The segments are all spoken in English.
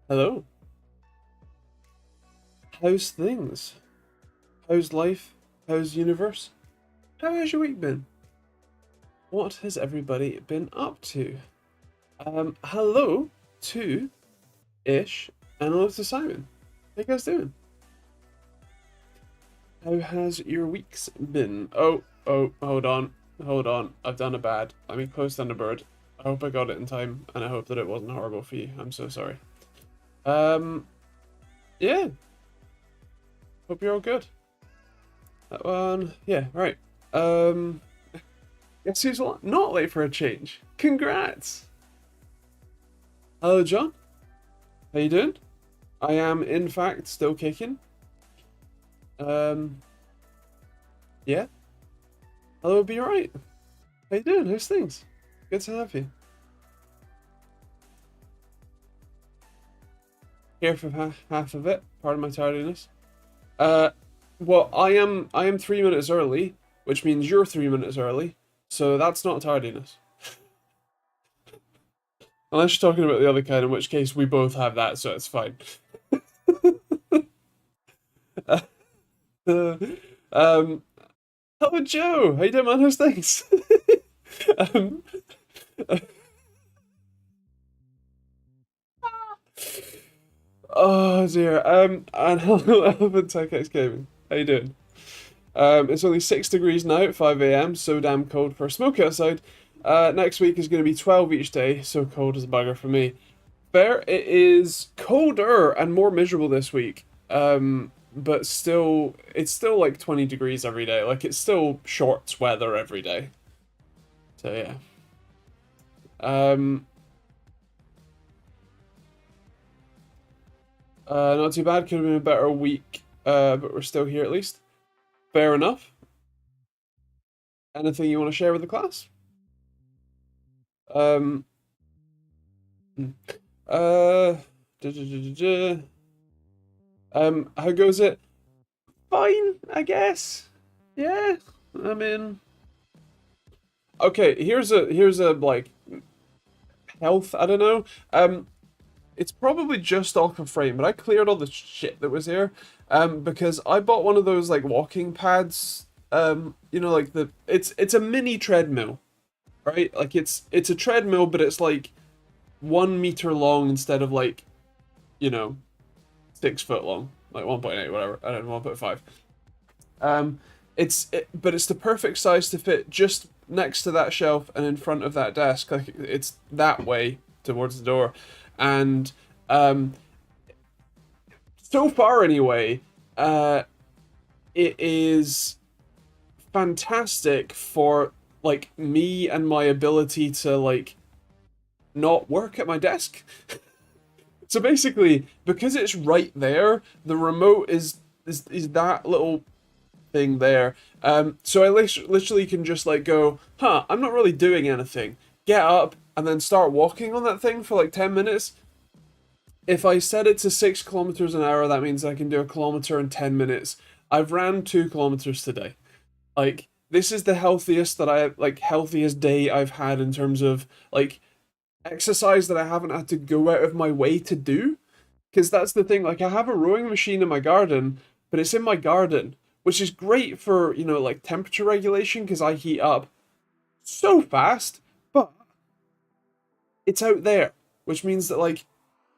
Hello. How's things? How's life? How's universe? How has your week been? What has everybody been up to? Hello to Ish and hello to Simon. How you guys doing? How has your weeks been? Oh, hold on. Hold on. I've done a bad. Let me close down the bird. I hope I got it in time, and I hope that it wasn't horrible for you. I'm so sorry. Yeah. Hope you're all good. That one, yeah, right. Guess who's not late for a change? Congrats! Hello, John. How you doing? I am, in fact, still kicking. Yeah. Hello, be alright. How you doing? How's things? Good to have you. Here for half of it. Pardon my tardiness. Well, I am 3 minutes early, which means you're 3 minutes early, so that's not tardiness. Unless you're talking about the other kind, in which case we both have that, so it's fine. Hello Joe, how you doing, man? How's things? um, oh dear. And hello Elephant Tech X Gaming. How you doing? It's only 6 degrees now at 5 a.m. So damn cold for a smoke outside. Next week is going to be 12 each day. So cold as a bugger for me. Fair. It is colder and more miserable this week. But still, it's still like 20 degrees every day. Like it's still shorts weather every day. So yeah. Not too bad. Could have been a better week. But we're still here at least. Fair enough. Anything you want to share with the class? Um, hmm. uh, duh, duh, duh, duh, duh. How goes it? Fine, I guess. Yeah, I mean, okay. Here's a like health. I don't know. It's probably just off of frame, but I cleared all the shit that was here. Because I bought one of those like walking pads. You know, like it's a mini treadmill, right? Like it's a treadmill, but it's like 1 meter long instead of like, you know, 6 foot long, like 1.8, whatever. I don't know, 1.5. Um, but it's the perfect size to fit just next to that shelf and in front of that desk. Like it's that way towards the door, and so far anyway, it is fantastic for like me and my ability to like not work at my desk. So basically, because it's right there, the remote is that little thing there. So I literally can just like go, huh, I'm not really doing anything. Get up and then start walking on that thing for like 10 minutes. If I set it to 6 kilometers an hour, that means I can do a kilometer in 10 minutes. I've ran 2 kilometers today. Like, this is the healthiest day I've had in terms of like exercise that I haven't had to go out of my way to do. Because that's the thing, like I have a rowing machine in my garden, but it's in my garden, which is great for, you know, like temperature regulation because I heat up so fast, but it's out there, which means that like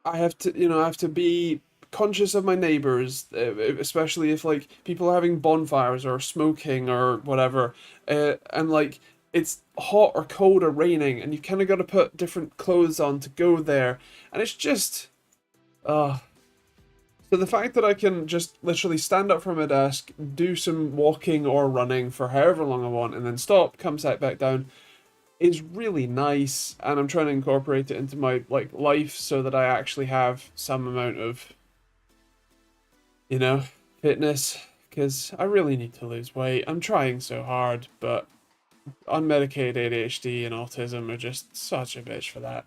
I have to, you know, I have to be conscious of my neighbors, especially if like people are having bonfires or smoking or whatever, and like it's hot or cold or raining, and you kind of got to put different clothes on to go there, and it's just, so the fact that I can just literally stand up from my desk, do some walking or running for however long I want, and then stop, come sit back down, is really nice, and I'm trying to incorporate it into my like life so that I actually have some amount of, you know, fitness, because I really need to lose weight. I'm trying so hard, but unmedicated ADHD and autism are just such a bitch for that.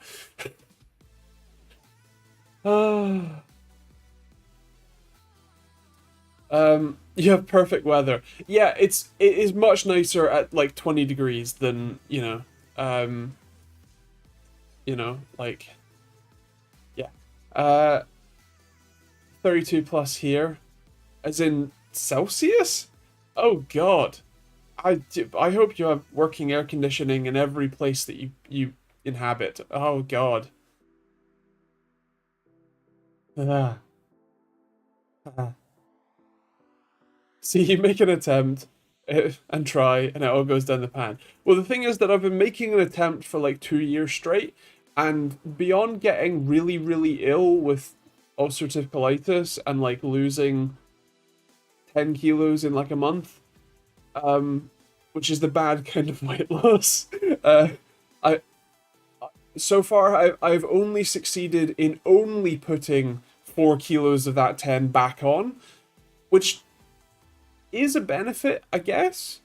You have perfect weather. Yeah, it is much nicer at like 20 degrees than, like, yeah. 32 plus here, as in Celsius? Oh God. I hope you have working air conditioning in every place that you inhabit. Oh God. Ah, ah. See, you make an attempt and try, and it all goes down the pan. Well, the thing is that I've been making an attempt for like 2 years straight, and beyond getting really, really ill with ulcerative colitis and like losing 10 kilos in like a month, which is the bad kind of weight loss. I so far I've only succeeded in only putting 4 kilos of that 10 back on, which is a benefit, I guess,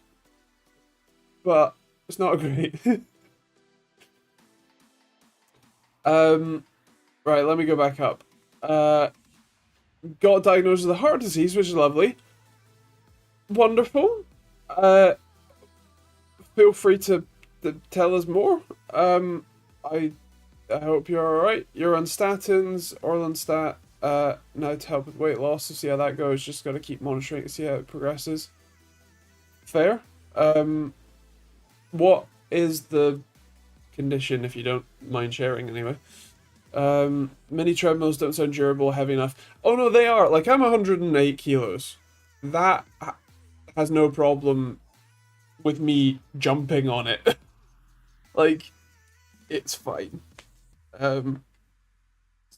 but it's not great. Right, let me go back up. Got diagnosed with a heart disease, which is lovely. Wonderful. Feel free to tell us more. I hope you're alright. You're on statins, Orlanstat, now to help with weight loss, so see how that goes. Just gotta keep monitoring to see how it progresses. Fair. What is the condition, if you don't mind sharing anyway? Mini treadmills don't sound durable, heavy enough. Oh no, they are. Like, I'm 108 kilos. That has no problem with me jumping on it. Like, it's fine. So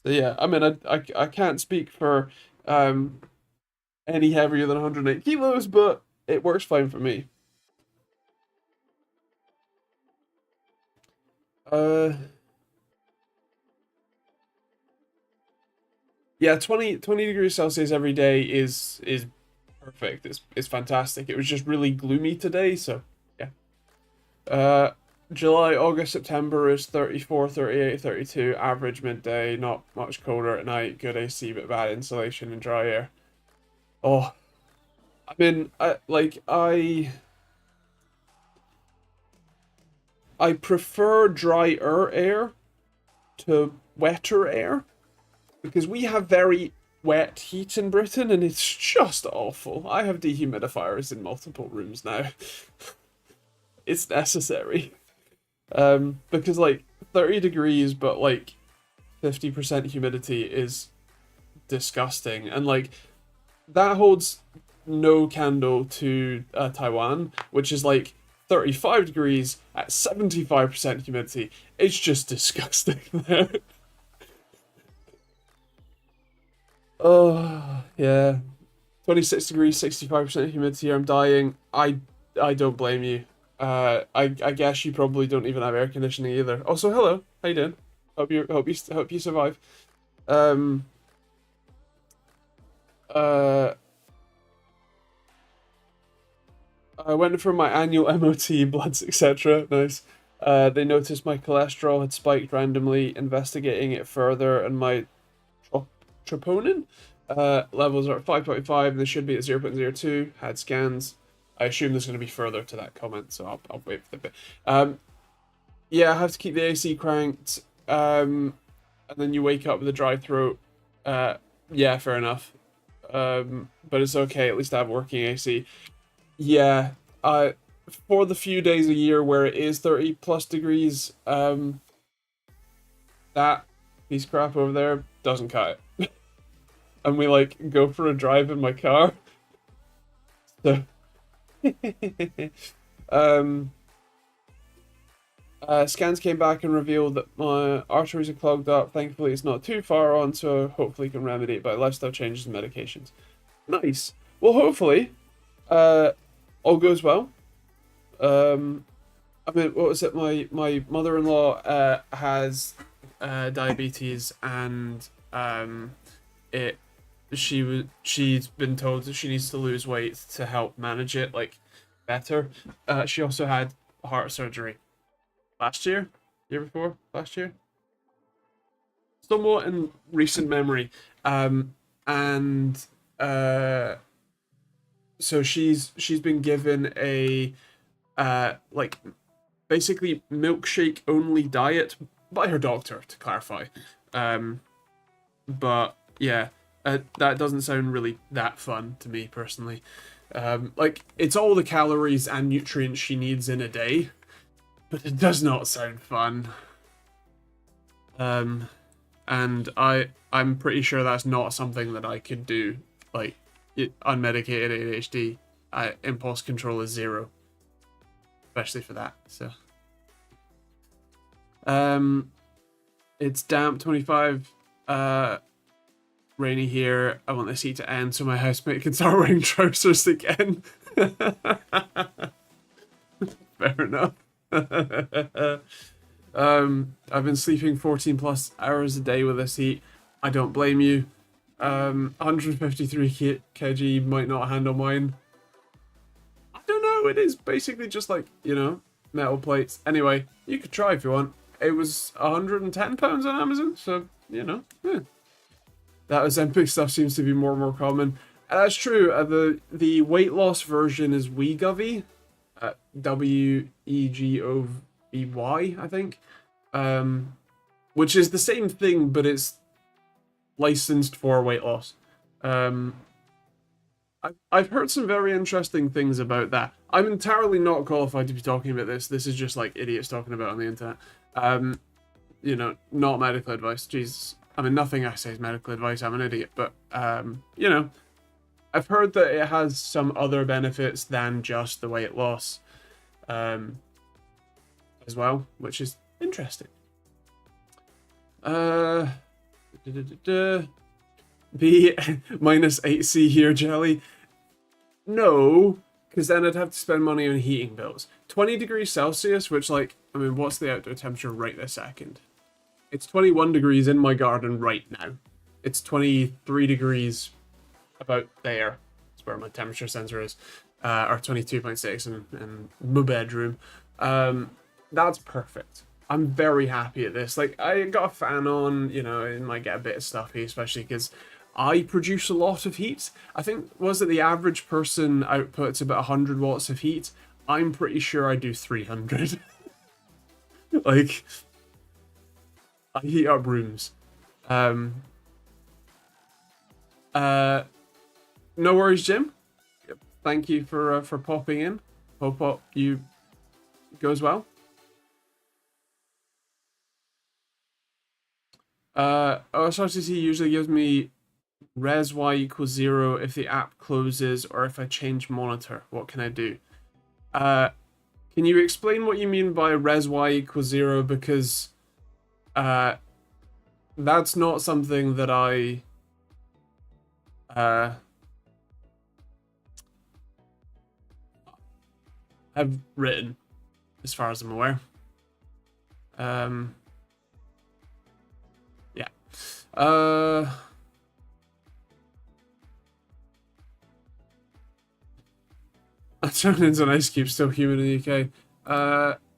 yeah, I mean, I can't speak for any heavier than 108 kilos, but it works fine for me. Yeah, 20 degrees Celsius every day is perfect. It's fantastic. It was just really gloomy today, so yeah. July, August, September is 34, 38, 32, average midday, not much colder at night, good AC but bad insulation and dry air. Oh, I mean, I prefer drier air to wetter air, because we have very wet heat in Britain and it's just awful. I have dehumidifiers in multiple rooms now. It's necessary. Because like 30 degrees but like 50% humidity is disgusting, and like that holds no candle to Taiwan, which is like 35 degrees at 75% humidity. It's just disgusting there. Oh, yeah. 26 degrees, 65% humidity. I'm dying. I don't blame you. I guess you probably don't even have air conditioning either. Also, hello. How you doing? Hope you survive. Um. Uh. I went for my annual MOT, bloods, etc. Nice. They noticed my cholesterol had spiked randomly. Investigating it further, and my troponin levels are at 5.5. They should be at 0.02. Had scans. I assume there's going to be further to that comment, so I'll wait for the bit. Yeah, I have to keep the AC cranked. And then you wake up with a dry throat. Yeah, fair enough. But it's okay. At least I have working AC. Yeah, for the few days a year where it is 30 plus degrees, that piece of crap over there doesn't cut it. And we like go for a drive in my car. So scans came back and revealed that my arteries are clogged up. Thankfully, it's not too far on, so hopefully can remedy it by lifestyle changes and medications. Nice. Well, hopefully, all goes well. I mean, what was it? My mother-in-law has diabetes, and she's been told that she needs to lose weight to help manage it like better. She also had heart surgery last year, last year, somewhat in recent memory, and so she's been given a like basically milkshake only diet by her doctor, to clarify. But yeah, That doesn't sound really that fun to me personally. Like, it's all the calories and nutrients she needs in a day, but it does not sound fun. And I'm pretty sure that's not something that I could do. Like, unmedicated ADHD, impulse control is 0, especially for that. So, it's damp 25. Rainy here. I want this heat to end so my housemate can start wearing trousers again. Fair enough. I've been sleeping 14 plus hours a day with this heat. I don't blame you. 153 kg might not handle mine. I don't know. It is basically just like, you know, metal plates. Anyway, you could try if you want. It was £110 on Amazon, so, you know, yeah. That Ozempic stuff seems to be more and more common. That's true. The weight loss version is Wegovy, Wegovy, I think, which is the same thing, but it's licensed for weight loss. I've heard some very interesting things about that. I'm entirely not qualified to be talking about this. This is just like idiots talking about it on the internet. You know, not medical advice. Jesus. I mean, nothing I say is medical advice. I'm an idiot. But, you know, I've heard that it has some other benefits than just the weight loss as well, which is interesting. The -8C here, Jelly. No, because then I'd have to spend money on heating bills. 20 degrees Celsius, which, like, I mean, what's the outdoor temperature right this second? It's 21 degrees in my garden right now. It's 23 degrees about there. That's where my temperature sensor is. Or 22.6 in my bedroom. That's perfect. I'm very happy at this. Like, I got a fan on, you know, it might get a bit stuffy, especially because I produce a lot of heat. I think, was it the average person outputs about 100 watts of heat? I'm pretty sure I do 300. Like, I heat up rooms. No worries, Jim. Thank you for popping in. Hope you goes well. OSRTC usually gives me res y equals 0 if the app closes or if I change monitor. What can I do? Can you explain what you mean by res y equals 0? Because that's not something that I have written, as far as I'm aware. Yeah. I turned into an ice cube, still humid in the UK.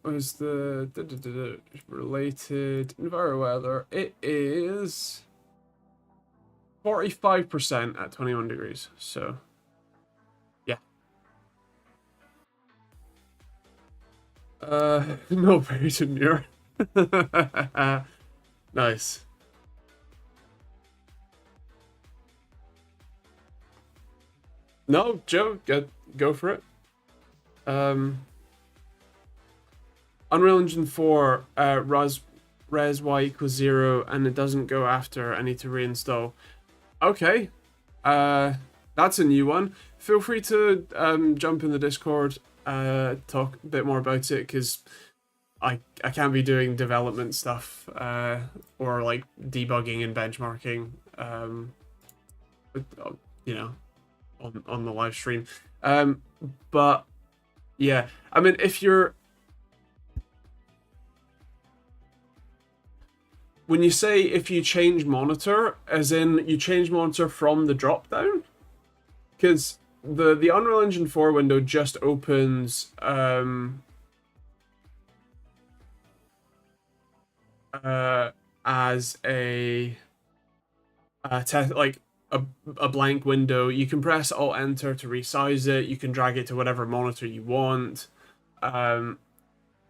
Was the related enviro weather? It is 45% at 21 degrees. So, yeah. No buried in Muir. Nice. No, Joe, go for it. Unreal Engine 4 res y equals 0 and it doesn't go after. I need to reinstall. Okay, that's a new one. Feel free to jump in the Discord, talk a bit more about it, because I can't be doing development stuff or like debugging and benchmarking, you know, on the live stream. But yeah, I mean, if you're, when you say if you change monitor, as in you change monitor from the drop down, because the Unreal Engine 4 window just opens as a like a blank window. You can press Alt Enter to resize it. You can drag it to whatever monitor you want.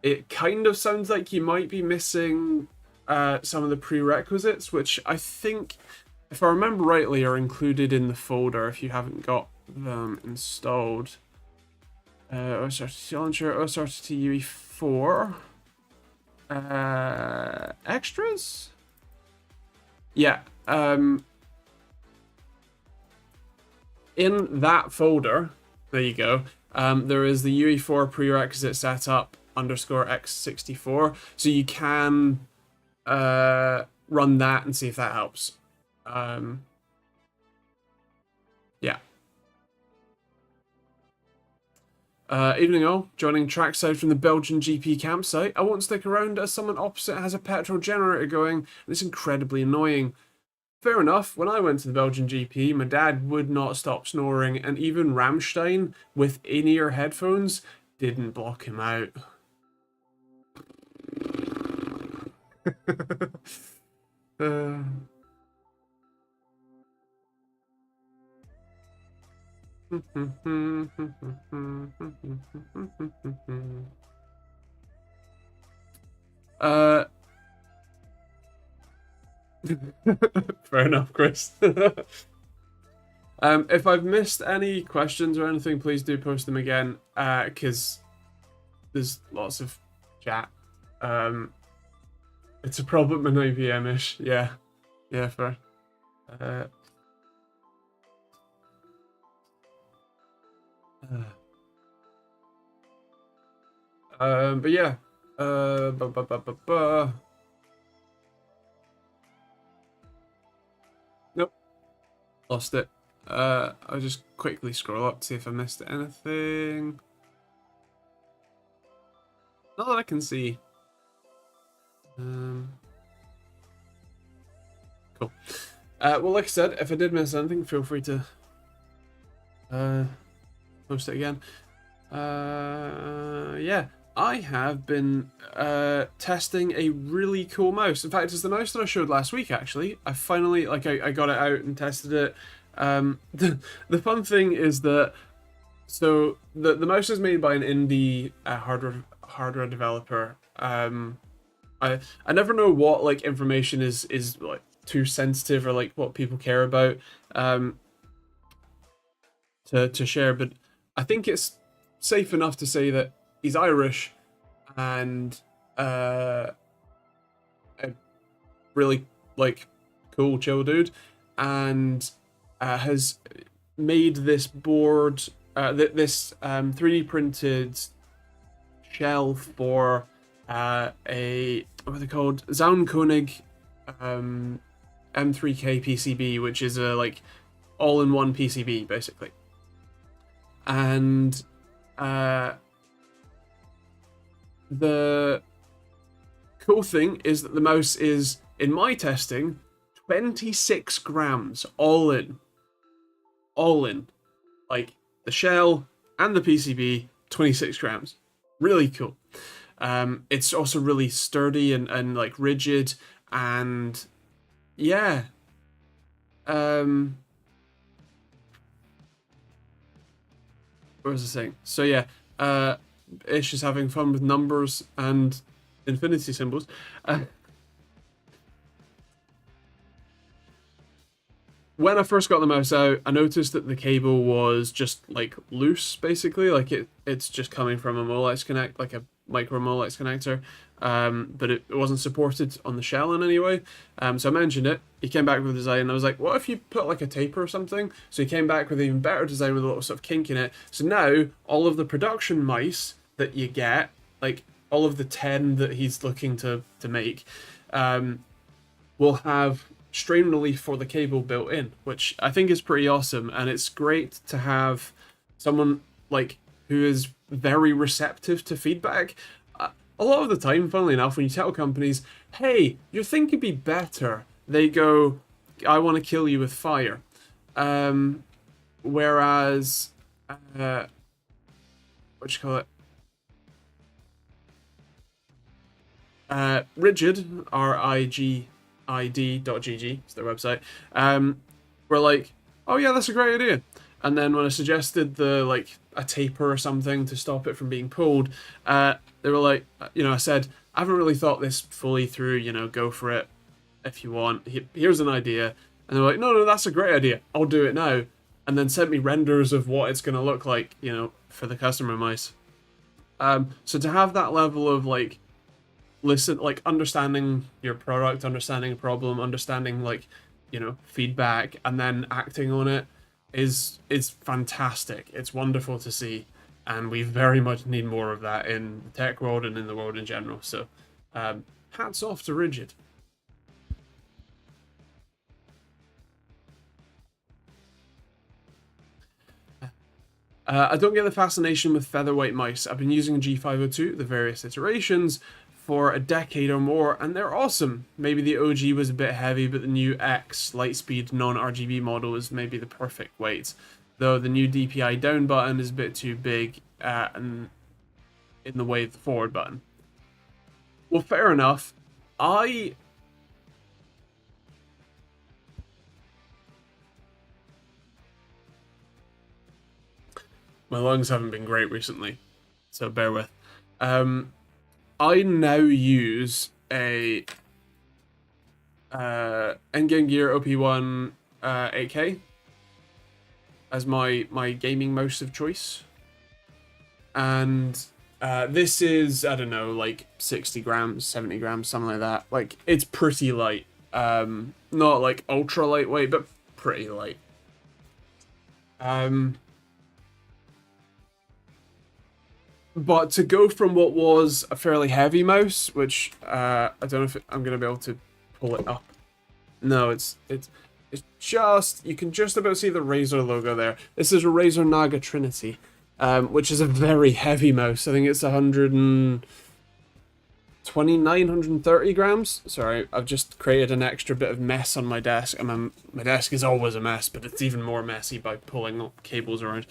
It kind of sounds like you might be missing some of the prerequisites, which I think if I remember rightly, are included in the folder if you haven't got them installed. OSRTT launcher, OSRTT UE4. Extras? Yeah. In that folder, there you go. There is the UE4 prerequisite setup underscore x64. So you can run that and see if that helps. Yeah. Evening all, joining trackside from the Belgian GP campsite. I won't stick around as someone opposite has a petrol generator going, and it's incredibly annoying. Fair enough, when I went to the Belgian GP, my dad would not stop snoring, and even Rammstein, with in-ear headphones, didn't block him out. Fair enough, Chris. If I've missed any questions or anything, please do post them again, because there's lots of chat. It's a problem at 9 PM-ish. Yeah, fair. But yeah. Nope. Lost it. I'll just quickly scroll up to see if I missed anything. Not that I can see. Cool. Well, like I said, if I did miss anything, feel free to post it again. Yeah, I have been testing a really cool mouse. In fact, it's the mouse that I showed last week, actually. I finally, like, I got it out and tested it. The fun thing is that, so the mouse is made by an indie hardware developer. I never know what, like, information is like too sensitive or like what people care about to share, but I think it's safe enough to say that he's Irish and a really, like, cool, chill dude, and has made this board, this 3D printed shell for a, what are they called? Zaunkönig M3K PCB, which is a, like, all-in-one PCB basically. And the cool thing is that the mouse is, in my testing, 26 grams all in. Like, the shell and the PCB, 26 grams. Really cool. It's also really sturdy and like rigid, and yeah. What was I saying? So yeah, Ish is having fun with numbers and infinity symbols. When I first got the mouse out, I noticed that the cable was just, like, loose, basically. Like, it's just coming from a Molex connect, like a micro Molex connector, but it wasn't supported on the shell in any way. So I mentioned it. He came back with a design, and I was like, what if you put, like, a taper or something? So he came back with an even better design with a little sort of kink in it. So now all of the production mice that you get, like all of the 10 that he's looking to make, will have strain relief for the cable built in, which I think is pretty awesome. And it's great to have someone, like, who is very receptive to feedback. A lot of the time, funnily enough, when you tell companies, hey, your thing could be better, they go, I want to kill you with fire. Whereas, what you call it? Rigid, RIGID.gg, is their website, were like, oh yeah, that's a great idea. And then when I suggested the, like, a taper or something to stop it from being pulled, they were like, I said, I haven't really thought this fully through, go for it if you want. Here's an idea. And they're like, no, no, that's a great idea. I'll do it now. And then sent me renders of what it's going to look like, you know, for the customer mice. So to have that level of like, listen, like understanding your product, understanding a problem, understanding like, you know, feedback, and then acting on it is fantastic. It's wonderful to see, and we very much need more of that in the tech world and in the world in general. So, hats off to Rigid. I don't get the fascination with featherweight mice. I've been using G502, the various iterations, for a decade or more, and they're awesome. Maybe the OG was a bit heavy, but the new X Lightspeed non-RGB model is maybe the perfect weight. Though the new DPI down button is a bit too big and in the way of the forward button. Well, fair enough. I My lungs haven't been great recently, so bear with. I now use a Endgame Gear OP1 8K as my gaming mouse of choice, and this is, I don't know, like 60 grams, 70 grams, something like that. Like, it's pretty light. Not like ultra lightweight, but pretty light. But to go from what was a fairly heavy mouse, which I don't know if I'm gonna be able to pull it up. No, it's just, you can just about see the Razer logo there. This is a Razer Naga Trinity, which is a very heavy mouse. I think it's 129, 130 grams. Sorry, I've just created an extra bit of mess on my desk. And my desk is always a mess, but it's even more messy by pulling cables around.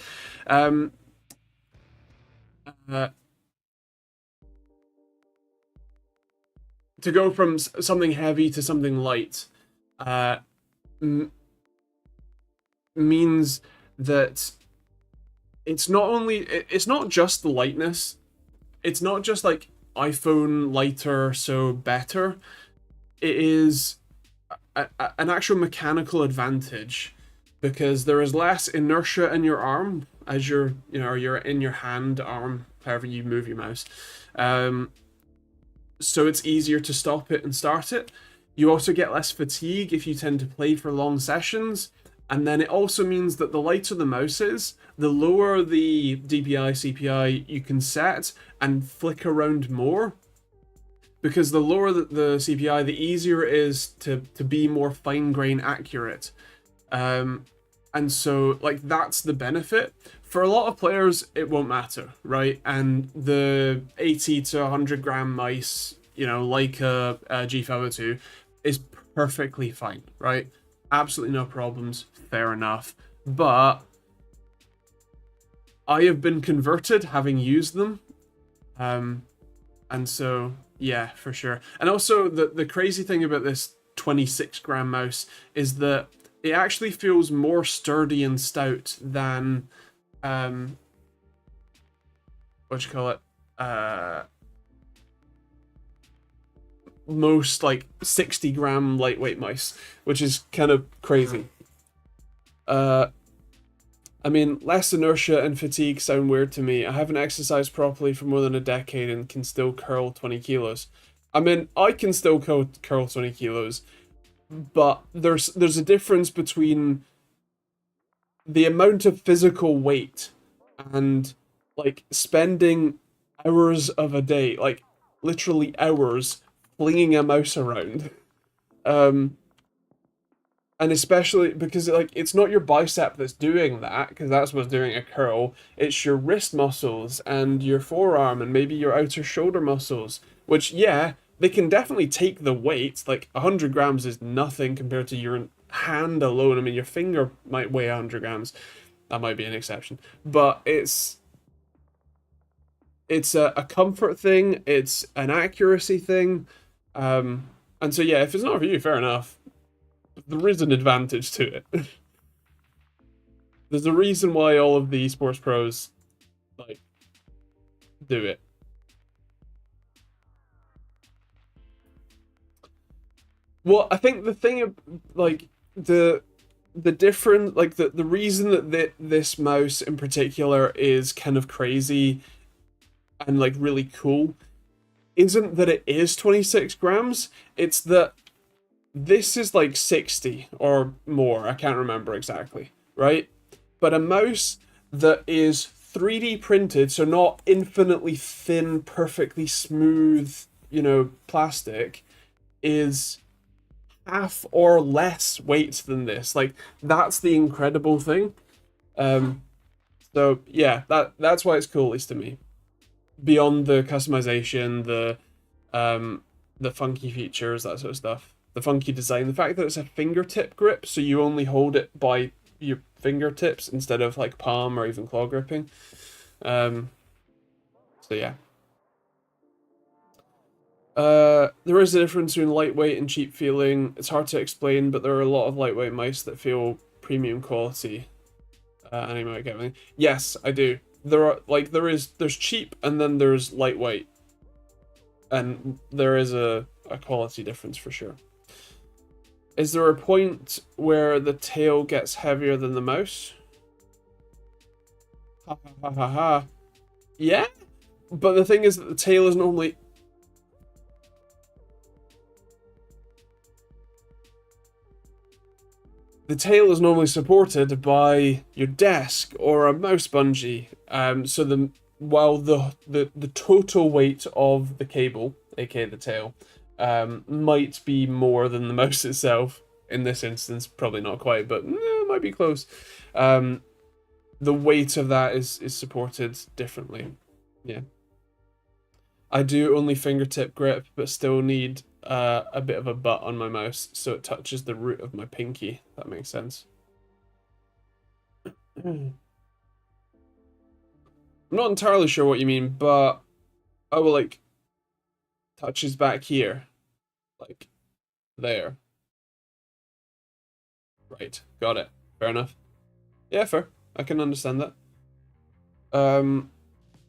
To go from something heavy to something light means that it's not just the lightness. It's not just like iPhone lighter, so better. It is an actual mechanical advantage because there is less inertia in your arm as you're in your hand, arm, however you move your mouse. So it's easier to stop it and start it. You also get less fatigue if you tend to play for long sessions. And then it also means that the lighter the mouse is, the lower the DPI, CPI you can set and flick around more. Because the lower the CPI, the easier it is to be more fine grain accurate. And so, like, that's the benefit. For a lot of players, it won't matter, right? And the 80 to 100 gram mice, you know, like a G502, is perfectly fine, right? Absolutely no problems, fair enough. But I have been converted having used them. And so, yeah, for sure. And also, the crazy thing about this 26 gram mouse is that it actually feels more sturdy and stout than what you call it, most like 60 gram lightweight mice, which is kind of crazy. I mean, less inertia and fatigue sound weird to me. I haven't exercised properly for more than a decade and can still curl 20 kilos. I mean, I can still curl 20 kilos, but there's a difference between the amount of physical weight and like spending hours of a day, like literally hours, flinging a mouse around. Um, and especially because like it's not your bicep that's doing that, because that's what's doing a curl. It's your wrist muscles and your forearm and maybe your outer shoulder muscles, which, yeah, they can definitely take the weight. Like 100 grams is nothing compared to your hand alone. I mean, your finger might weigh 100 grams. That might be an exception, but it's a comfort thing. It's an accuracy thing. And so, yeah, if it's not for you, fair enough. There is an advantage to it. There's a reason why all of the esports pros like do it. Well, I think the thing of like the different, like the reason that this mouse in particular is kind of crazy and like really cool isn't that it is 26 grams, it's that this is like 60 or more, I can't remember exactly, right? But a mouse that is 3D printed, so not infinitely thin, perfectly smooth, plastic, is half or less weight than this. Like, that's the incredible thing. Um, so yeah, that's why it's cool, at least to me. Beyond the customization, the funky features, that sort of stuff, the funky design, the fact that it's a fingertip grip, so you only hold it by your fingertips instead of like palm or even claw gripping. So yeah. There is a difference between lightweight and cheap feeling. It's hard to explain, but there are a lot of lightweight mice that feel premium quality. And I might get everything. Yes, I do. There's cheap and then there's lightweight. And there is a quality difference for sure. Is there a point where the tail gets heavier than the mouse? Ha ha ha ha ha. Yeah, but the thing is that the tail is normally... The tail is normally supported by your desk or a mouse bungee. So while the total weight of the cable, aka the tail, might be more than the mouse itself. In this instance, probably not quite, but it might be close. The weight of that is supported differently. Yeah. I do only fingertip grip, but still need a bit of a butt on my mouse so it touches the root of my pinky. That makes sense. I'm not entirely sure what you mean, but I will like touches back here, like there. Right, got it. Fair enough. Yeah, fair. I can understand that.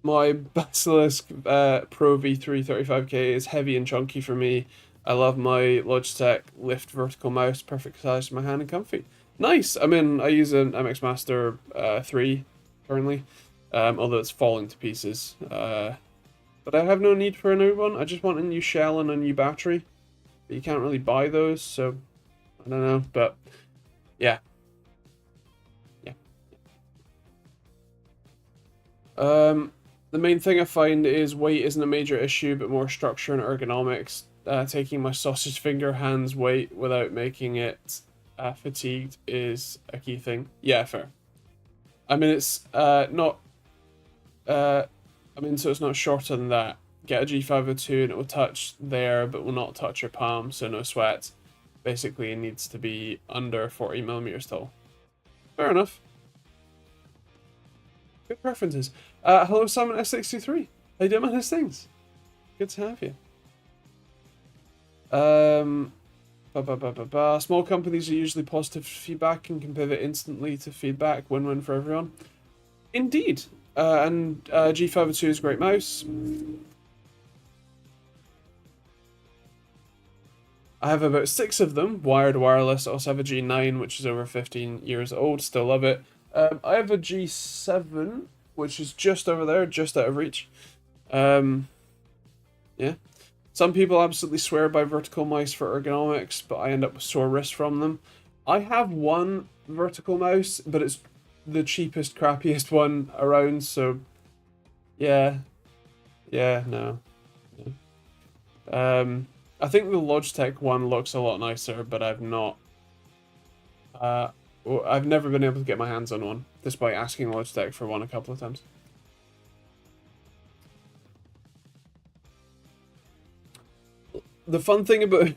My Basilisk Pro V3 35K is heavy and chunky for me. I love my Logitech Lift vertical mouse, perfect size for my hand and comfy. Nice! I mean, I use an MX Master 3 currently, although it's falling to pieces. But I have no need for a new one. I just want a new shell and a new battery. But you can't really buy those, so I don't know. But yeah. Yeah. The main thing I find is weight isn't a major issue, but more structure and ergonomics. Taking my sausage finger hand's weight without making it fatigued is a key thing. Yeah, fair. I mean, it's not... so it's not shorter than that. Get a G502 and it will touch there, but will not touch your palm, so no sweat. Basically, it needs to be under 40 millimeters tall. Fair enough. Good preferences. Hello, Simon S63. How you doing, man? How's things? Good to have you. Small companies are usually positive feedback and can pivot instantly to feedback. Win-win for everyone. Indeed. And G502 is a great mouse. I have about 6 of them, wired, wireless. I also have a G9, which is over 15 years old. Still love it. I have a G7, which is just over there, just out of reach. Yeah. Some people absolutely swear by vertical mice for ergonomics, but I end up with sore wrists from them. I have one vertical mouse, but it's the cheapest, crappiest one around, so yeah. Yeah, no. Yeah. I think the Logitech one looks a lot nicer, but I've not... I've never been able to get my hands on one, despite asking Logitech for one a couple of times. The fun thing about...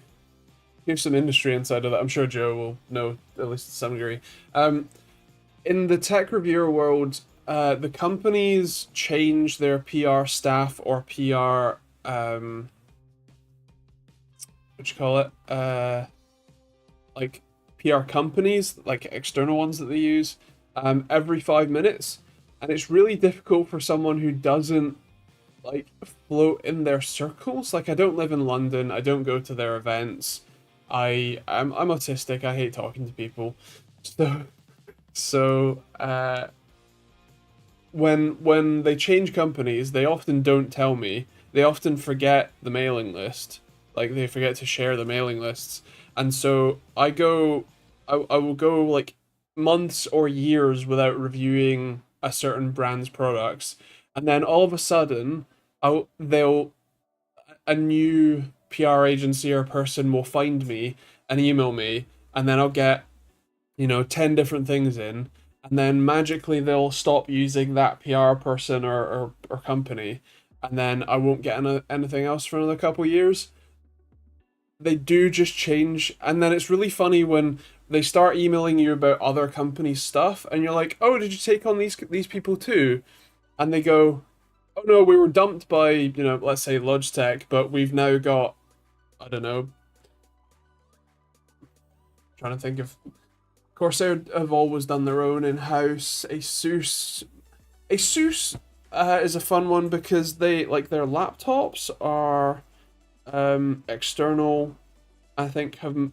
Here's some industry insight of that. I'm sure Joe will know, at least to some degree. In the tech reviewer world, the companies change their PR staff or PR... what you call it? Like PR companies, like external ones that they use, every 5 minutes. And it's really difficult for someone who doesn't like float in their circles. Like, I don't live in London, I don't go to their events. I'm autistic. I hate talking to people. So when they change companies, they often don't tell me. They often forget the mailing list. Like they forget to share the mailing lists. And so I will go like months or years without reviewing a certain brand's products. And then all of a sudden, they'll a new PR agency or person will find me and email me, and then I'll get 10 different things in, and then magically they'll stop using that PR person or company, and then I won't get anything else for another couple years. They do just change, and then it's really funny when they start emailing you about other companies' stuff, and you're like, oh, did you take on these people too? And they go, oh no, we were dumped by, let's say Logitech, but we've now got, I don't know, trying to think of Corsair have always done their own in-house. Asus is a fun one because they like their laptops are external. I think have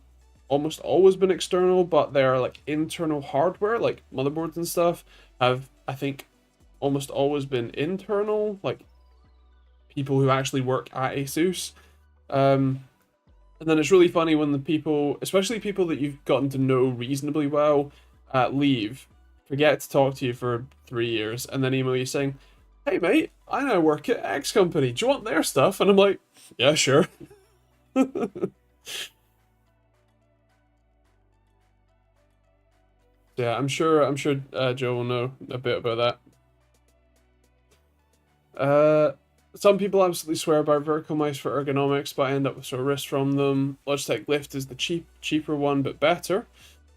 almost always been external, but their like internal hardware, like motherboards and stuff, have I think almost always been internal, like people who actually work at Asus. And then it's really funny when the people, especially people that you've gotten to know reasonably well, leave, forget to talk to you for 3 years, and then email you saying, "Hey mate, I now work at X company. Do you want their stuff?" And I'm like, "Yeah, sure." Yeah, I'm sure Joe will know a bit about that. Some people absolutely swear by vertical mice for ergonomics, but I end up with sore wrists from them. Logitech Lift is the cheaper one, but better.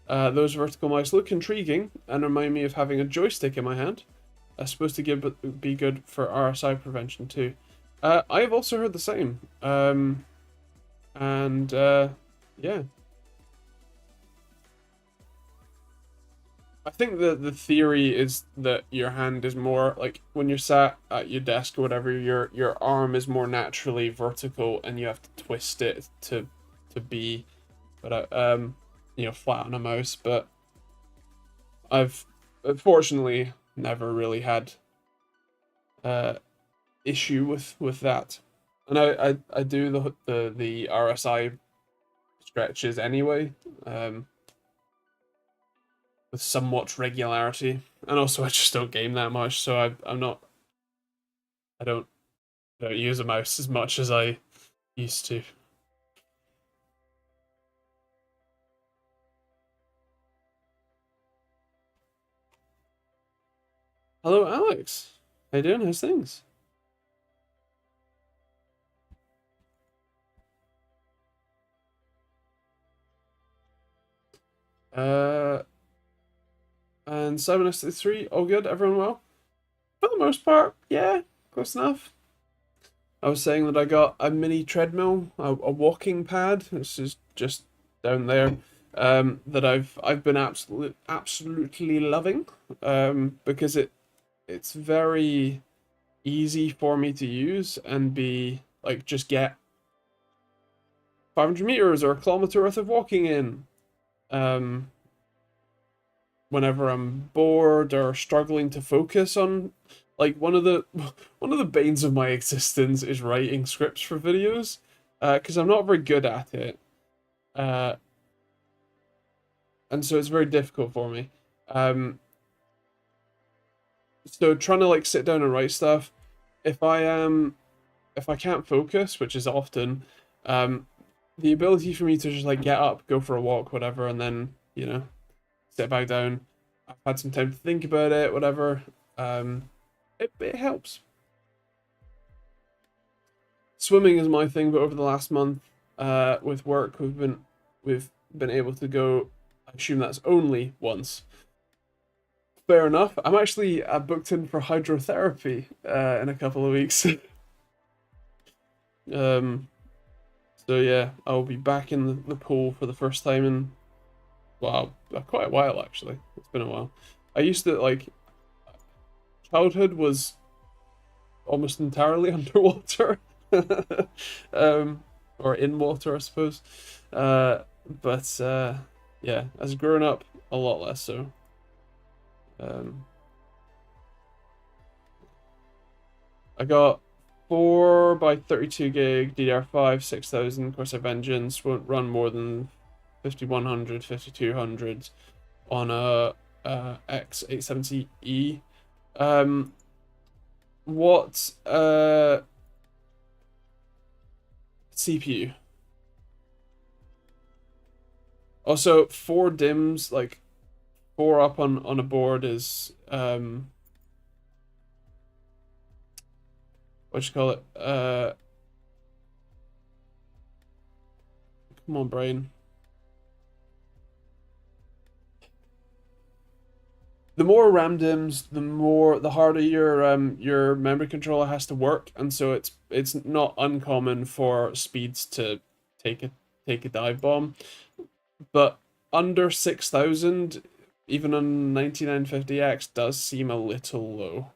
Those vertical mice look intriguing and remind me of having a joystick in my hand. Supposed to be good for RSI prevention too. I have also heard the same. And yeah. I think the theory is that your hand is more like when you're sat at your desk or whatever, your arm is more naturally vertical, and you have to twist it to be, but flat on a mouse. But I've fortunately never really had uh issue with that, and I do the RSI stretches anyway. With somewhat regularity, and also I just don't game that much, so I'm not I don't use a mouse as much as I used to. Hello, Alex. How you doing? How's things? Uh, and 7S3, all good? Everyone well? For the most part, yeah, close enough. I was saying that I got a mini treadmill, a walking pad. This is just down there. That I've been absolutely loving. Because it's very easy for me to use and be like just get 500 meters or a kilometer worth of walking in. Um, Whenever I'm bored or struggling to focus on, like one of the banes of my existence is writing scripts for videos, because I'm not very good at it, uh, and so it's very difficult for me. Um, so trying to like sit down and write stuff, if I am if I can't focus, which is often, um, the ability for me to just like get up, go for a walk, whatever, and then sit back down. I've had some time to think about it, whatever. It helps. Swimming is my thing, but over the last month, with work, we've been able to go. I assume that's only once. Fair enough. I'm actually booked in for hydrotherapy in a couple of weeks. um, so yeah, I'll be back in the pool for the first time in wow, quite a while actually. It's been a while. I used to like childhood was almost entirely underwater, um, or in water, I suppose. But yeah, as a grown up, a lot less so. I got 4 by 32 gig DDR5 6000 Corsair Vengeance. Won't run more than 5100, 5200 on a X870E. What CPU? Also, 4 DIMMs, like 4 up on a board is what you call it? Come on, brain. The more RAM DIMMs, the harder your memory controller has to work, and so it's not uncommon for speeds to take a take a dive bomb. But under 6000, even on 9950X, does seem a little low.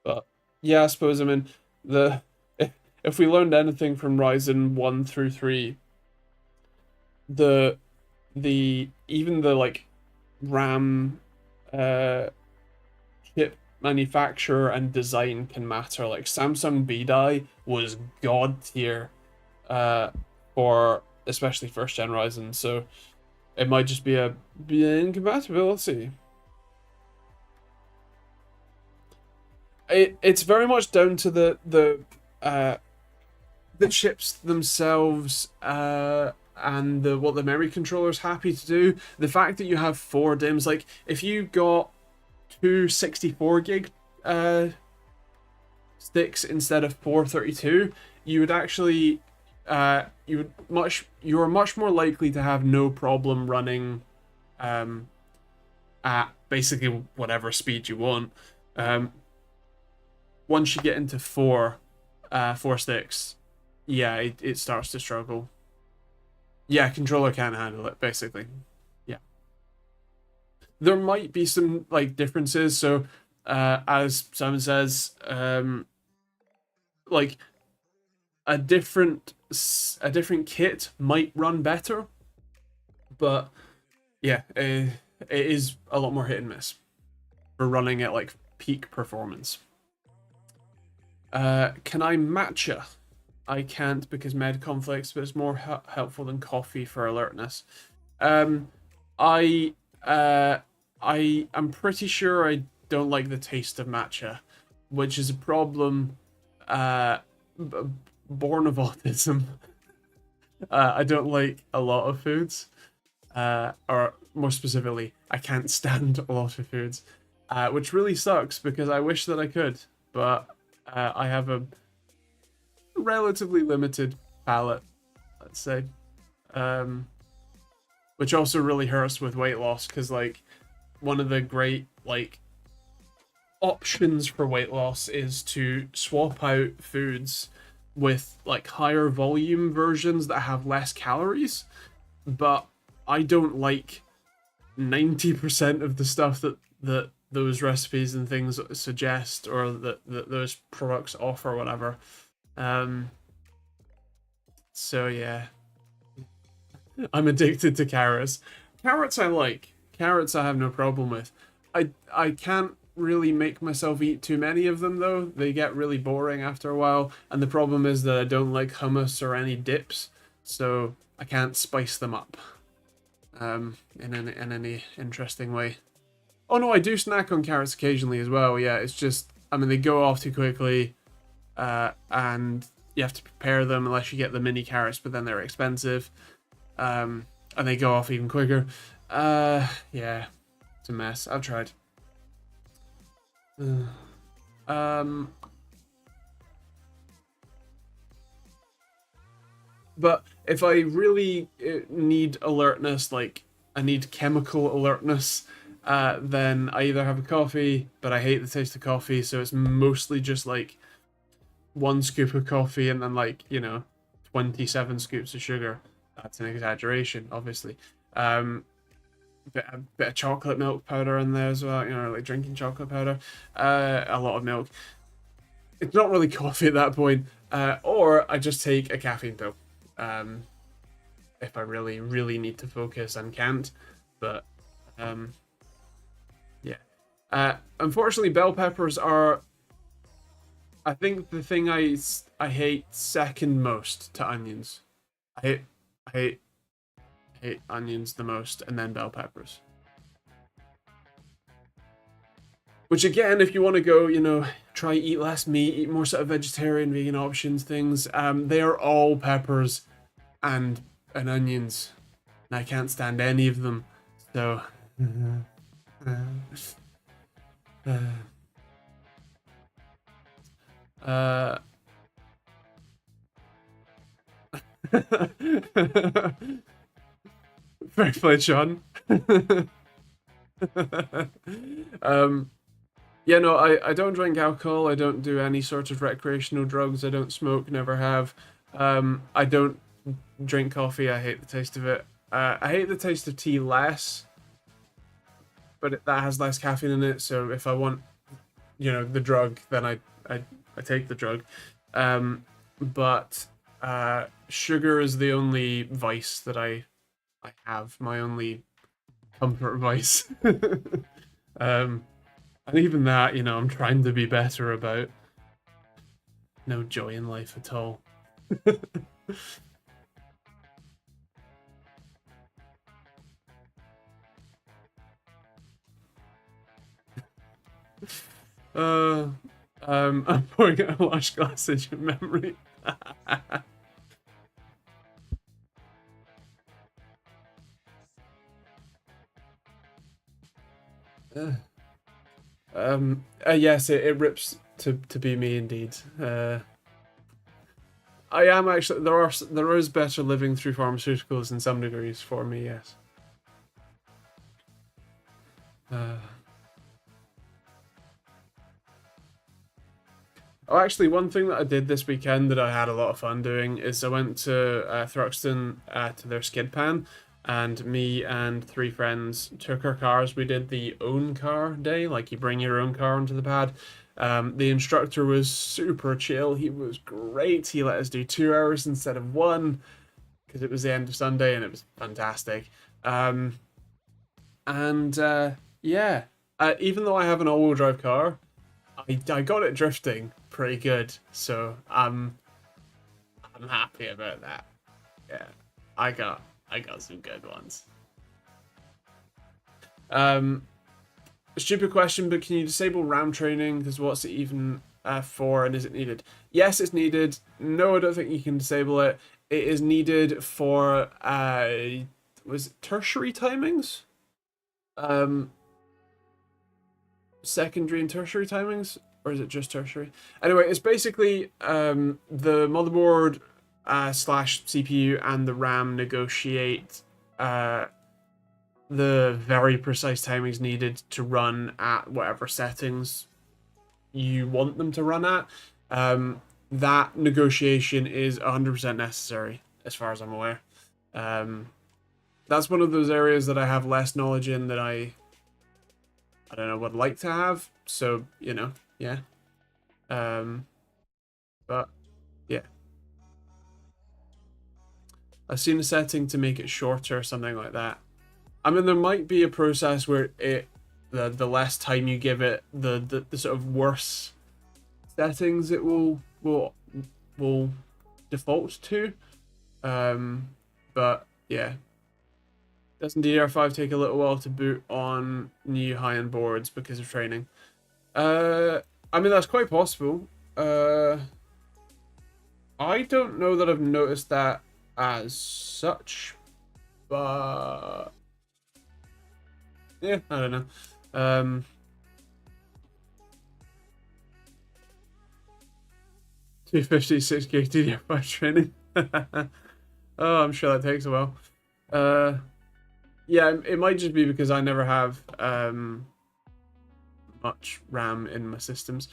But yeah, I suppose, I mean, the if we learned anything from Ryzen 1 through 3, the even the like RAM chip manufacturer and design can matter. Like Samsung B-Die was god tier for especially first gen Ryzen, so it might just be a incompatibility. It's very much down to the chips themselves and what the memory controller is happy to do. The fact that you have 4 DIMMs, like if you got two 64 gig sticks instead of 432, you would actually you are much more likely to have no problem running at basically whatever speed you want. Once you get into 4 sticks, yeah, it starts to struggle. Yeah, controller can't handle it, basically. Yeah. There might be some like differences, so as Simon says, like a different kit might run better, but yeah, it is a lot more hit and miss for running at like peak performance. Can I matcha? I can't because med conflicts, but it's more helpful than coffee for alertness. I am pretty sure I don't like the taste of matcha, which is a problem born of autism. I don't like a lot of foods, or more specifically, I can't stand a lot of foods, which really sucks because I wish that I could, but I have a relatively limited palate, let's say, which also really hurts with weight loss because like one of the great like options for weight loss is to swap out foods with like higher volume versions that have less calories, but I don't like 90% of the stuff that those recipes and things suggest or that those products offer or whatever. So yeah, I'm addicted to carrots. Carrots I like. Carrots I have no problem with. I can't really make myself eat too many of them though. They get really boring after a while, and the problem is that I don't like hummus or any dips, so I can't spice them up in any interesting way. Oh no, I do snack on carrots occasionally as well. Yeah, it's just I mean they go off too quickly, and you have to prepare them unless you get the mini carrots, but then they're expensive, and they go off even quicker. Yeah, it's a mess. I've tried. But if I really need alertness, like I need chemical alertness, then I either have a coffee, but I hate the taste of coffee, so it's mostly just like 1 scoop of coffee and then like 27 scoops of sugar. That's an exaggeration, obviously. A bit of chocolate milk powder in there as well, like drinking chocolate powder. A lot of milk. it's not really coffee at that point. Or I just take a caffeine pill. If I really, really need to focus and can't. But, yeah. Unfortunately, bell peppers are, I think, the thing I hate second most to onions. I hate, I hate, I hate onions the most, and then bell peppers. Which again, if you want to go, try eat less meat, eat more sort of vegetarian, vegan options, things, they are all peppers and onions. And I can't stand any of them. So, uh, Fair play, Sean. um, yeah, no, I don't drink alcohol. I don't do any sort of recreational drugs. I don't smoke, never have. I don't drink coffee. I hate the taste of it. I hate the taste of tea less, but that has less caffeine in it. So if I want, the drug, then I take the drug. But sugar is the only vice that I have, my only comfort vice. And even that, I'm trying to be better about. No joy in life at all. I'm pouring out a large glass of your memory. Yes, it rips to be me indeed. I am actually there is better living through pharmaceuticals in some degrees for me. Yes. Oh, actually, one thing that I did this weekend that I had a lot of fun doing is I went to Thruxton to their skid pan, and me and three friends took our cars. We did the own car day, like you bring your own car onto the pad. The instructor was super chill. He was great. He let us do 2 hours instead of one because it was the end of Sunday and it was fantastic. And yeah, even though I have an all-wheel drive car, I got it drifting pretty good, so I'm happy about that. Yeah, I got some good ones. Stupid question, but can you disable RAM training? Because what's it even for, and is it needed? Yes, it's needed. No, I don't think you can disable it. It is needed for was it tertiary timings? Secondary and tertiary timings, or is it just tertiary? Anyway, it's basically the motherboard slash CPU and the RAM negotiate the very precise timings needed to run at whatever settings you want them to run at. That negotiation is 100% necessary, as far as I'm aware. That's one of those areas that I have less knowledge in that I don't know, would like to have. So, yeah. But yeah. I've seen a setting to make it shorter or something like that. I mean, there might be a process where the less time you give it, the sort of worse settings it will default to. But yeah. Doesn't DDR5 take a little while to boot on new high-end boards because of training? I mean, that's quite possible. I don't know that I've noticed that as such, but yeah, I don't know. 256 gig DDR5 training. Oh, I'm sure that takes a while. Yeah, it might just be because I never have much RAM in my systems.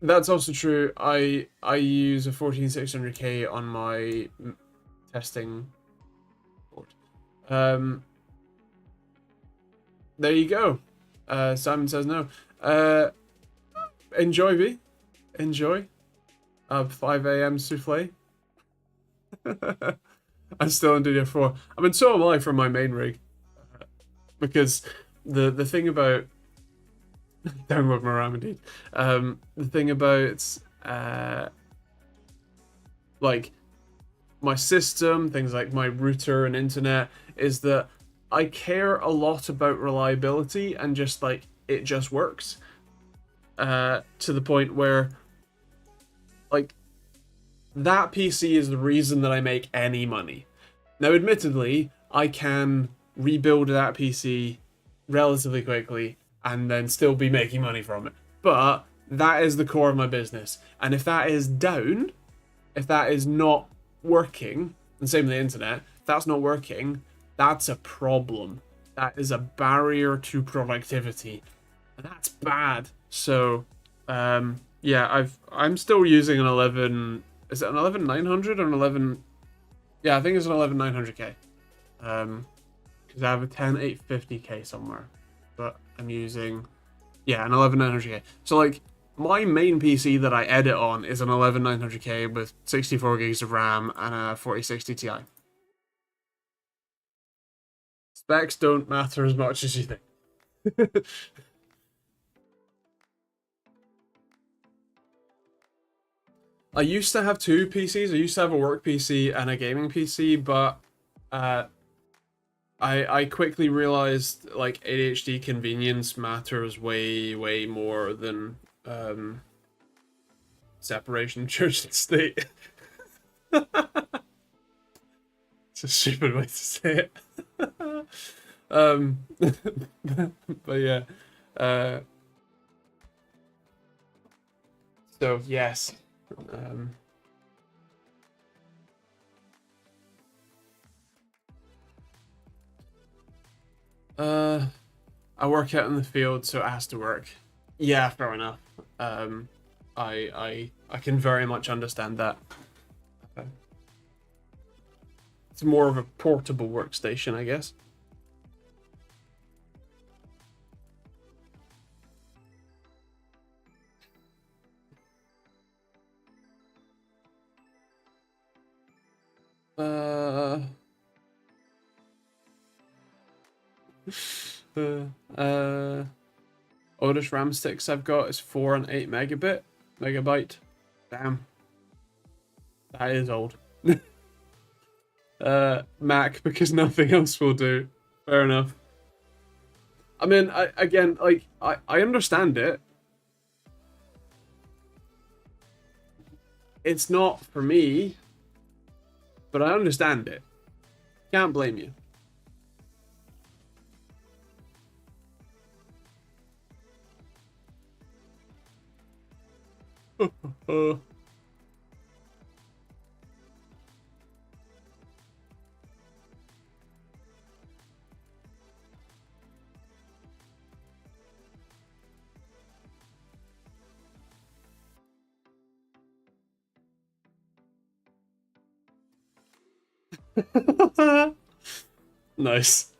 That's also true. I use a 14600K on my testing board. There you go. Simon says no. Enjoy, V. Enjoy. 5 a.m. souffle. I'm still in DDR4. I mean, so am I for my main rig. Because the thing about download my RAM indeed. The thing about like my system, things like my router and internet, is that I care a lot about reliability and just like it just works. To the point where like that PC is the reason that I make any money. Now, admittedly, I can rebuild that PC relatively quickly and then still be making money from it. But that is the core of my business. And if that is down, if that is not working, and same with the internet, if that's not working, that's a problem. That is a barrier to productivity. And that's bad. So, yeah, I'm still using an 11. Is it an 11900 or an 11? Yeah, I think it's an 11900K. Because I have a 10850K somewhere, but I'm using, yeah, an 11900K. So like my main PC that I edit on is an 11900K with 64 gigs of RAM and a 4060 Ti. Specs don't matter as much as you think. I used to have two PCs. I used to have a work PC and a gaming PC, but I quickly realized like ADHD convenience matters way more than separation of church and state. It's a stupid way to say it. But yeah. So yes. I work out in the field, so it has to work. Yeah, fair enough. I can very much understand that. It's more of a portable workstation, I guess. Oldest RAM sticks I've got is 4 and 8 megabyte. Damn. That is old. Mac, because nothing else will do. Fair enough. I mean, I understand it. It's not for me, but I understand it. Can't blame you. Nice.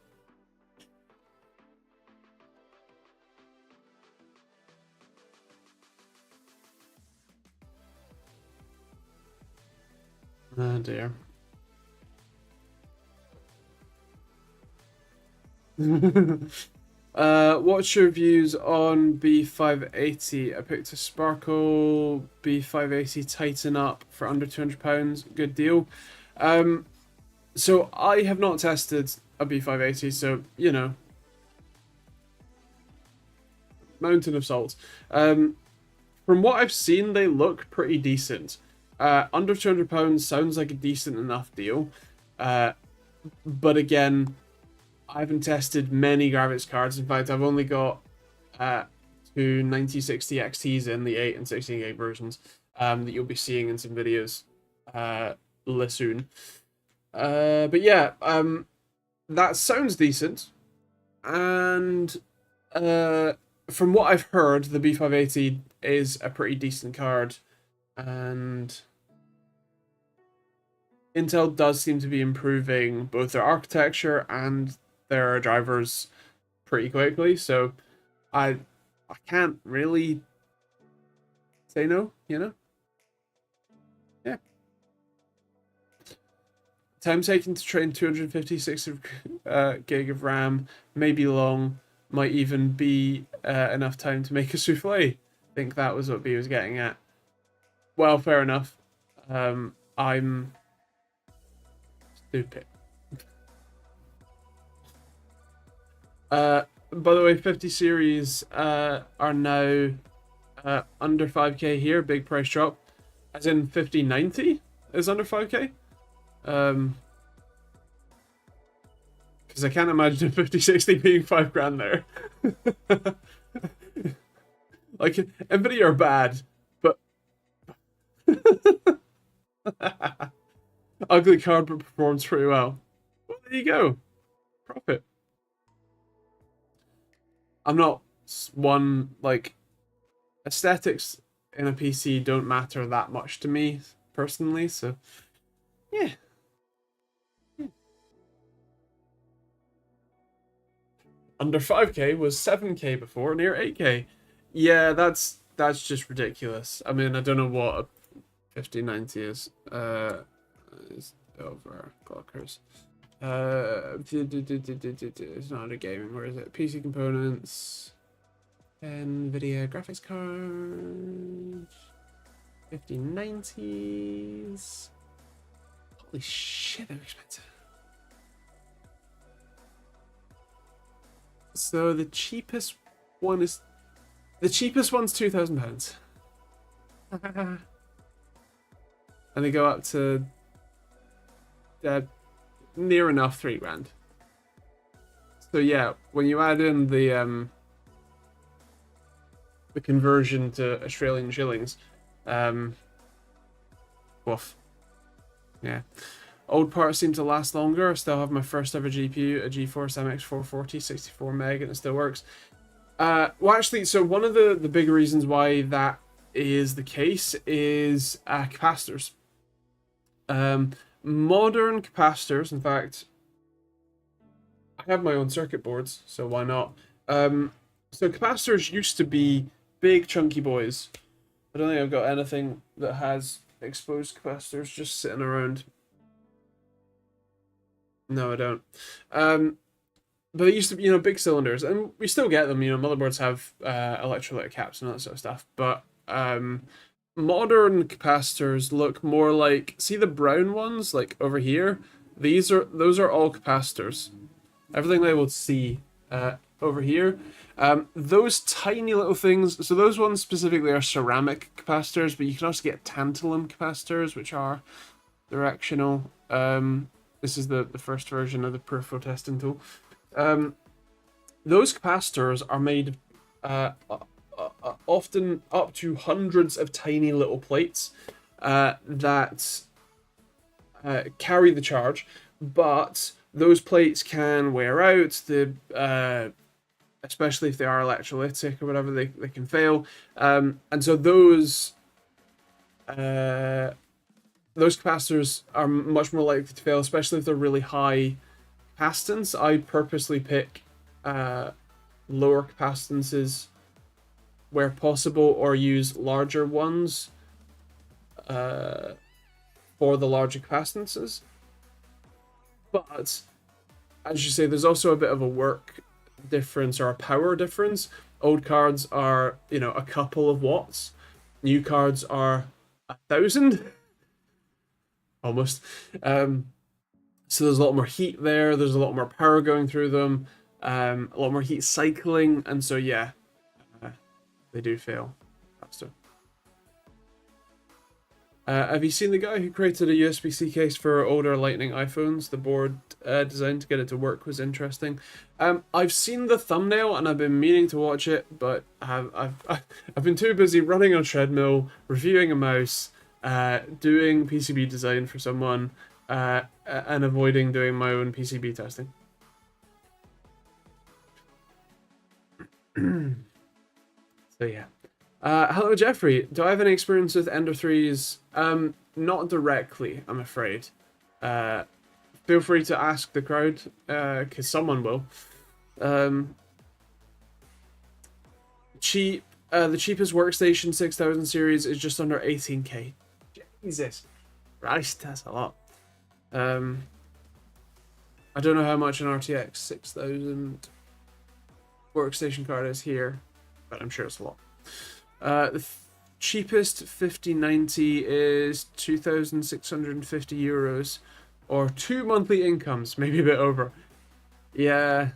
Oh dear. What's your views on B580? I picked a Sparkle B580 Tighten Up for under £200. Good deal. So I have not tested a B580, so you know, mountain of salt. From what I've seen, they look pretty decent. Under £200 sounds like a decent enough deal. But again, I haven't tested many graphics cards. In fact, I've only got two 9060 XTs in the 8 and 16 gig versions that you'll be seeing in some videos soon. But yeah, that sounds decent. And from what I've heard, the B580 is a pretty decent card. And Intel does seem to be improving both their architecture and their drivers pretty quickly. So I can't really say no, you know? Yeah. Time taken to train 256 gig of RAM may be long, might even be enough time to make a souffle. I think that was what B was getting at. Well, fair enough. I'm stupid. By the way, 50 series are now under 5k here, big price drop. As in 5090 is under 5k. Because I can't imagine a 5060 being 5 grand there. Like, Nvidia are bad, but ugly card but performs pretty well. Well, there you go. Profit. I'm not one, like, aesthetics in a PC don't matter that much to me personally, so yeah. Under 5k was 7k before, near 8k. Yeah, that's just ridiculous. I mean, I don't know what a 5090 is. Is over clockers. It's not a gaming. Where is it? PC components. NVIDIA graphics card. 5090s. Holy shit, they're expensive. So the cheapest one's £2,000. And they go up to near enough 3 grand. So yeah, when you add in the conversion to Australian shillings, woof. Yeah. Old parts seem to last longer. I still have my first ever GPU, a GeForce MX 440, 64 meg, and it still works. Well, actually, so one of the big reasons why that is the case is capacitors. Modern capacitors, in fact, I have my own circuit boards, so why not? So capacitors used to be big chunky boys. I don't think I've got anything that has exposed capacitors just sitting around. No, I don't. But they used to be, big cylinders, and we still get them. Motherboards have electrolytic caps and all that sort of stuff. But modern capacitors look more like, see the brown ones, like over here. Those are all capacitors. Everything they will see over here. Those tiny little things. So those ones specifically are ceramic capacitors, but you can also get tantalum capacitors, which are directional. This is the first version of the peripheral testing tool. Those capacitors are made often up to hundreds of tiny little plates that carry the charge, but those plates can wear out, especially if they are electrolytic or whatever, they can fail. And so those capacitors are much more likely to fail, especially if they're really high capacitance. I purposely pick lower capacitances where possible, or use larger ones for the larger capacitances. But as you say, there's also a bit of a work difference or a power difference. Old cards are, a couple of watts. New cards are 1,000. Almost. So there's a lot more heat there. There's a lot more power going through them. A lot more heat cycling, and so yeah, they do fail faster. Have you seen the guy who created a USB-C case for older Lightning iPhones? The board design to get it to work was interesting. I've seen the thumbnail and I've been meaning to watch it, but I've been too busy running on a treadmill, reviewing a mouse, doing PCB design for someone, and avoiding doing my own PCB testing. So yeah. Hello, Jeffrey. Do I have any experience with Ender 3s? Not directly, I'm afraid. Feel free to ask the crowd, because someone will. The cheapest workstation 6000 series is just under 18k. Jesus Christ, that's a lot. I don't know how much an RTX 6000 workstation card is here, but I'm sure it's a lot. The cheapest 5090 is 2,650 euros, or 2 monthly incomes, maybe a bit over. Yeah.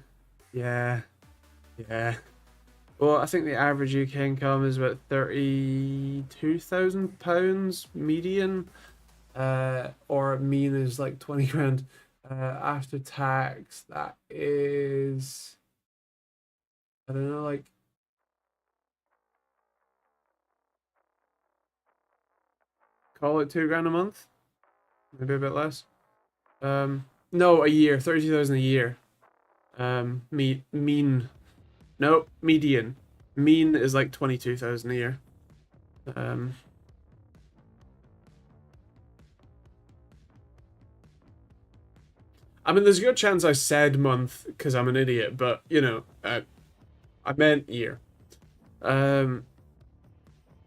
Well, I think the average UK income is about £32,000 median, or mean is like 20 grand. After tax, that is, I don't know, like, call it 2 grand a month, maybe a bit less. No, a year, 32,000 a year. Mean, no, median. Mean is like 22,000 a year. I mean, there's a good chance I said month because I'm an idiot, but you know, I meant year.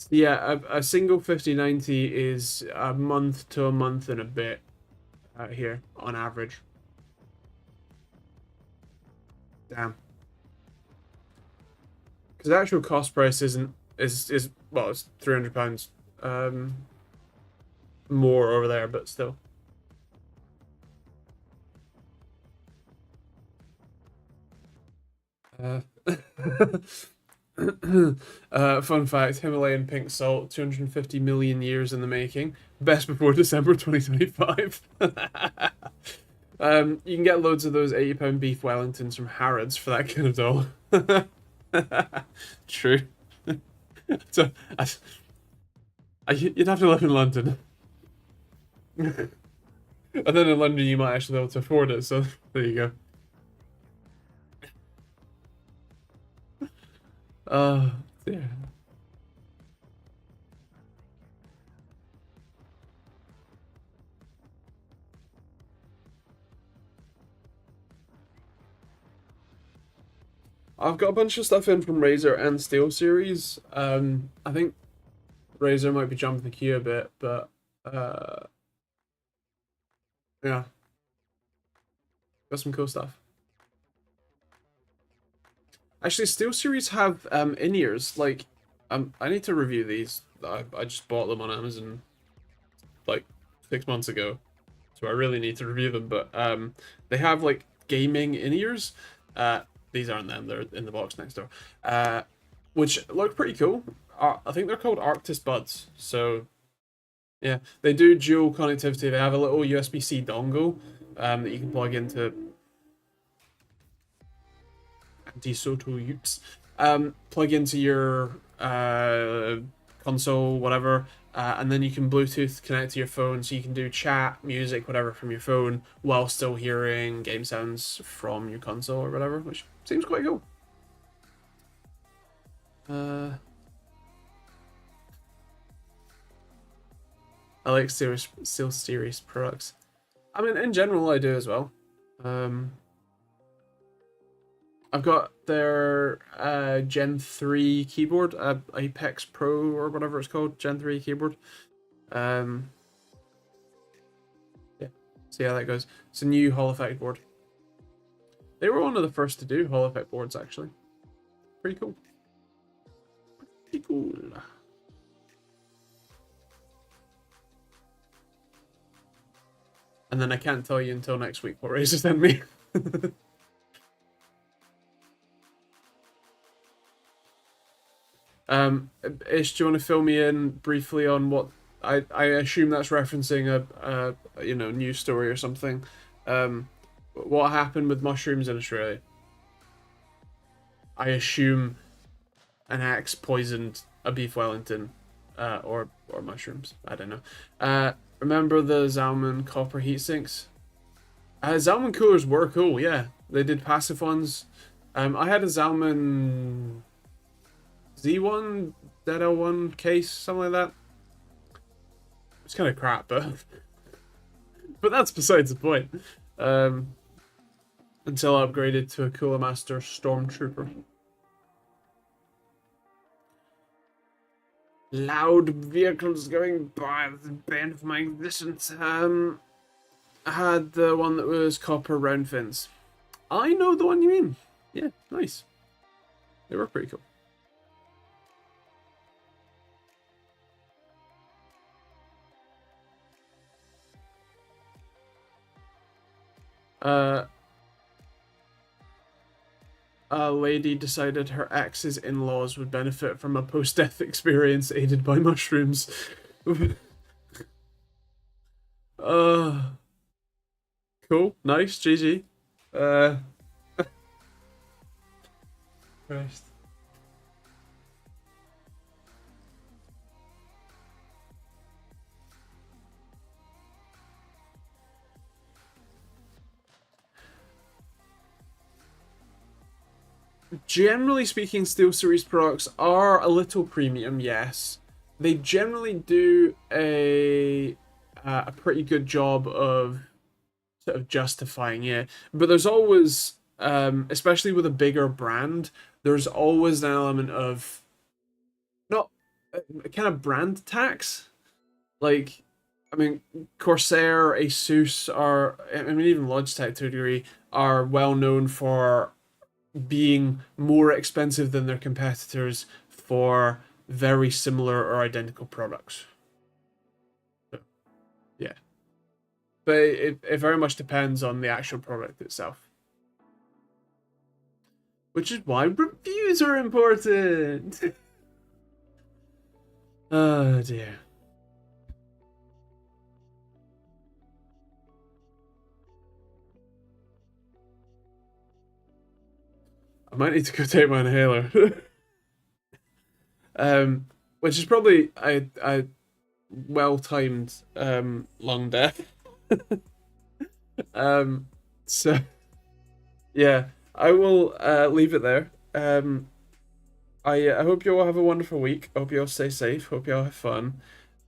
Yeah, a single 5090 is a month to a month and a bit here on average. Damn. Because the actual cost price isn't is well, it's £300 more over there, but still. Fun fact, Himalayan pink salt, 250 million years in the making. Best before December 2025. You can get loads of those £80 beef Wellingtons from Harrods for that kind of doll. True. So, you'd have to live in London. And then in London you might actually be able to afford it, so there you go. Yeah. I've got a bunch of stuff in from Razer and SteelSeries. I think Razer might be jumping the queue a bit, but yeah, got some cool stuff. Actually, SteelSeries have in-ears. Like, I need to review these. I just bought them on Amazon like 6 months ago, so I really need to review them. But they have like gaming in-ears. These aren't them; they're in the box next door. Which look pretty cool. I think they're called Arctis Buds. So yeah, they do dual connectivity. They have a little USB-C dongle that you can plug into anti-social use. Plug into your console, whatever, and then you can Bluetooth connect to your phone, so you can do chat, music, whatever from your phone, while still hearing game sounds from your console or whatever, which seems quite cool. I like SteelSeries products. I mean, in general, I do as well. I've got their Gen 3 keyboard, Apex Pro or whatever it's called, Gen 3 keyboard. Yeah, see how that goes. It's a new Hall Effect board. They were one of the first to do Hall Effect boards, actually. Pretty cool. Pretty cool. And then I can't tell you until next week what Razer sent me. Ish, do you want to fill me in briefly on what I assume that's referencing a news story or something? What happened with mushrooms in Australia? I assume an axe poisoned a beef Wellington, or mushrooms. I don't know. Remember the Zalman copper heat sinks? Zalman coolers were cool. Yeah, they did passive ones. I had a Zalman Z1, ZL1 case, something like that. It's kind of crap, but that's besides the point. Until I upgraded to a Cooler Master Stormtrooper. Loud vehicles going by. The bane of my existence. I had the one that was copper round fins. I know the one you mean. Yeah, nice. They were pretty cool. A lady decided her ex's in-laws would benefit from a post-death experience aided by mushrooms. uh, cool, nice, GG. Christ. Generally speaking, SteelSeries products are a little premium, yes. They generally do a pretty good job of sort of justifying it, but there's always, especially with a bigger brand, there's always an element of not kind of brand tax. Like, I mean, Corsair, Asus are, I mean, even Logitech to a degree, are well known for being more expensive than their competitors for very similar or identical products. So, yeah. But it very much depends on the actual product itself. Which is why reviews are important. Oh dear. I might need to go take my inhaler. Which is probably a well timed lung death. So yeah, I will leave it there. I hope you all have a wonderful week. I hope you all stay safe. Hope you all have fun.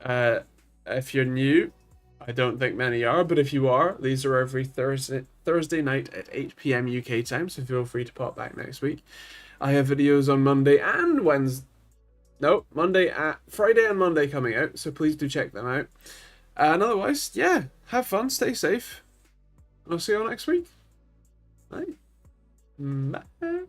Uh, if you're new, I don't think many are, but if you are, these are every Thursday night at 8 p.m. UK time, so feel free to pop back next week. I have videos on Monday and Wednesday. No, Friday and Monday coming out, so please do check them out. And otherwise, yeah, have fun, stay safe. I'll see you all next week. Bye. Bye.